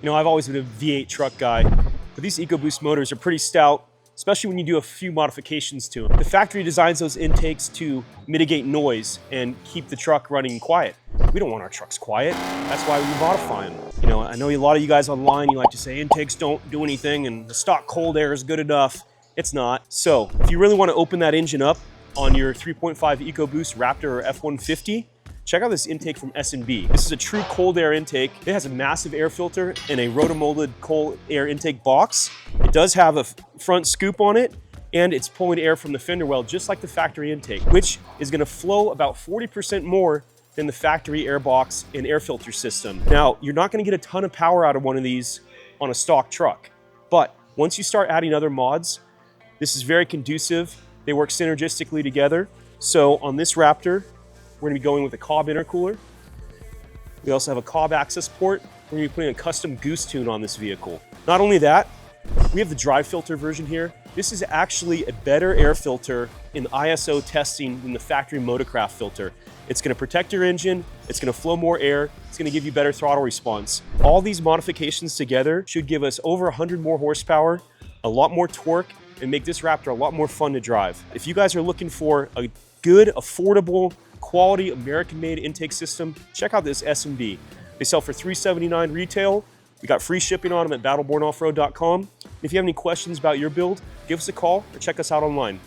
You know, I've always been a V8 truck guy, but these EcoBoost motors are pretty stout, especially when you do a few modifications to them. The factory designs those intakes to mitigate noise and keep the truck running quiet. We don't want our trucks quiet. That's why we modify them. You know, I know a lot of you guys online, you like to say intakes don't do anything and the stock cold air is good enough. It's not. So if you really want to open that engine up on your 3.5 EcoBoost Raptor or F-150, check out this intake from S&B. This is a true cold air intake. It has a massive air filter and a rotomolded cold air intake box. It does have a front scoop on it, and it's pulling air from the fender well, just like the factory intake, which is gonna flow about 40% more than the factory air box and air filter system. Now, you're not gonna get a ton of power out of one of these on a stock truck, but once you start adding other mods, this is very conducive. They work synergistically together. So on this Raptor, we're gonna be going with a Cobb intercooler. We also have a Cobb access port. We're gonna be putting a custom goose tune on this vehicle. Not only that, we have the dry filter version here. This is actually a better air filter in ISO testing than the factory Motorcraft filter. It's gonna protect your engine, it's gonna flow more air, it's gonna give you better throttle response. All these modifications together should give us over 100 more horsepower, a lot more torque, and make this Raptor a lot more fun to drive. If you guys are looking for a good, affordable, quality American-made intake system, check out this S&B. They sell for $379 retail. We got free shipping on them at battlebornoffroad.com. If you have any questions about your build, give us a call or check us out online.